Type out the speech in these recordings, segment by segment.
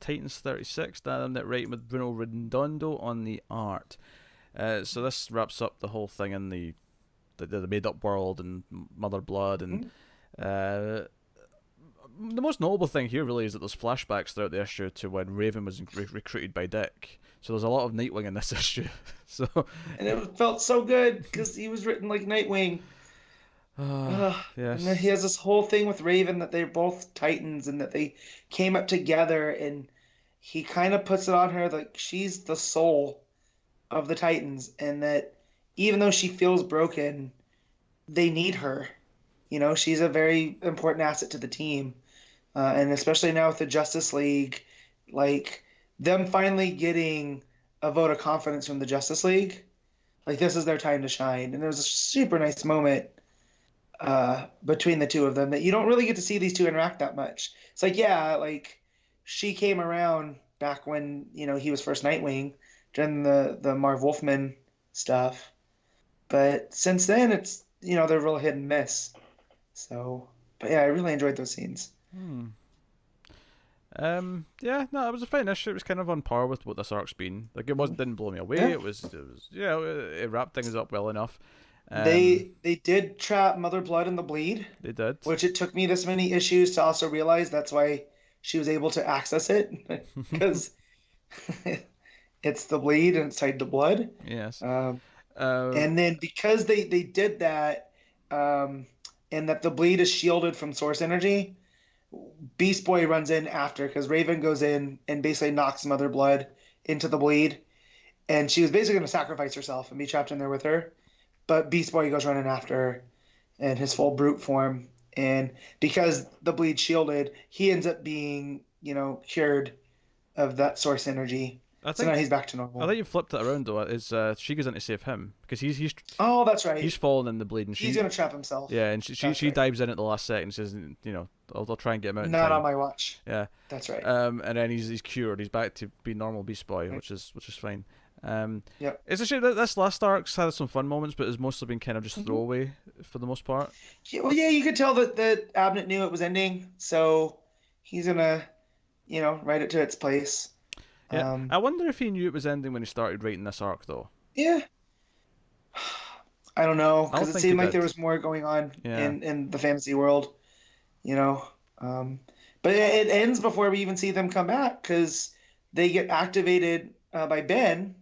Titans 36, that writing with Bruno Redondo on the art. So this wraps up the whole thing in the made up world and Mother Blood, and the most notable thing here really is that there's flashbacks throughout the issue to when Raven was recruited by Dick. So there's a lot of Nightwing in this issue. So and it felt so good because he was written like Nightwing. yes. And then he has this whole thing with Raven that they're both Titans and that they came up together, and he kind of puts it on her like she's the soul of the Titans, and that even though she feels broken, they need her. You know, she's a very important asset to the team. And especially now with the Justice League, like them finally getting a vote of confidence from the Justice League, like this is their time to shine. And there was a super nice moment between the two of them that you don't really get to see these two interact that much. It's like, yeah, like she came around back when, you know, he was first Nightwing during the Marv Wolfman stuff. But since then, it's, you know, they're real hit and miss. So, but yeah, I really enjoyed those scenes. Yeah, no, it was a fine issue. It was kind of on par with what this arc's been. Like, didn't blow me away. Yeah. It was yeah, it wrapped things up well enough. They did trap Mother Blood in the bleed. They did. Which it took me this many issues to also realize that's why she was able to access it. Because it's the bleed and it's tied to blood. Yes. And then because they did that, and that the bleed is shielded from source energy, Beast Boy runs in after because Raven goes in and basically knocks Mother Blood into the bleed. And she was basically going to sacrifice herself and be trapped in there with her. But Beast Boy goes running after her in his full brute form. And because the bleed's shielded, he ends up being, you know, cured of that source energy. So now he's back to normal. I think you flipped it around though. Is she goes in to save him because he's oh, that's right. He's fallen in the bleed and he's gonna trap himself. Yeah, and she dives in at the last second and says, you know, I'll try and get him out. Not on my watch. Yeah, that's right. And then he's cured. He's back to be normal Beast Boy, right. which is fine. Yep. It's a shame that this last arc's had some fun moments, but it's mostly been kind of just throwaway for the most part. Yeah, well, yeah, you could tell that Abnett knew it was ending, so he's gonna, you know, write it to its place. Yeah, I wonder if he knew it was ending when he started writing this arc, though. Yeah, I don't know, because it seemed like there was more going on in the fantasy world, you know. But it ends before we even see them come back, because they get activated by Ben,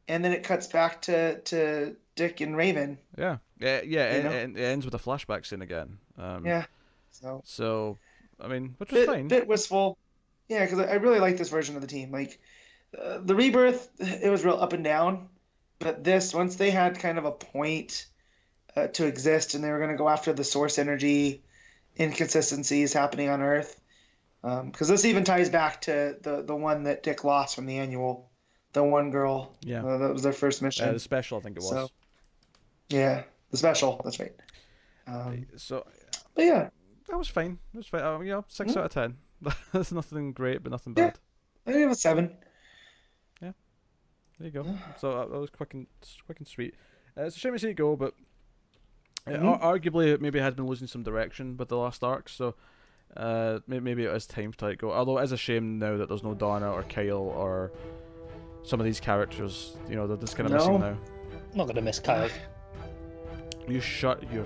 and then it cuts back to Dick and Raven. Yeah. It ends with a flashback scene again. Yeah. So, I mean, which was fine. Bit wistful. Yeah, because I really like this version of the team. Like, the Rebirth, it was real up and down. But this, once they had kind of a point to exist, and they were going to go after the source energy inconsistencies happening on Earth. Because this even ties back to the one that Dick lost from the annual. The one girl. Yeah. That was their first mission. The special, I think it was. So, yeah, the special. That's right. But yeah. That was fine. It was fine. 6 out of 10. That's nothing great, but nothing bad. I think it was 7. Yeah, there you go. So that was quick and sweet. It's a shame to see it go, but arguably it maybe has been losing some direction with the last arc. So maybe it is time to let it go. Although it is a shame now that there's no Donna or Kyle or some of these characters. You know, they're just kind of missing now. I'm not gonna miss Kyle. You shut your.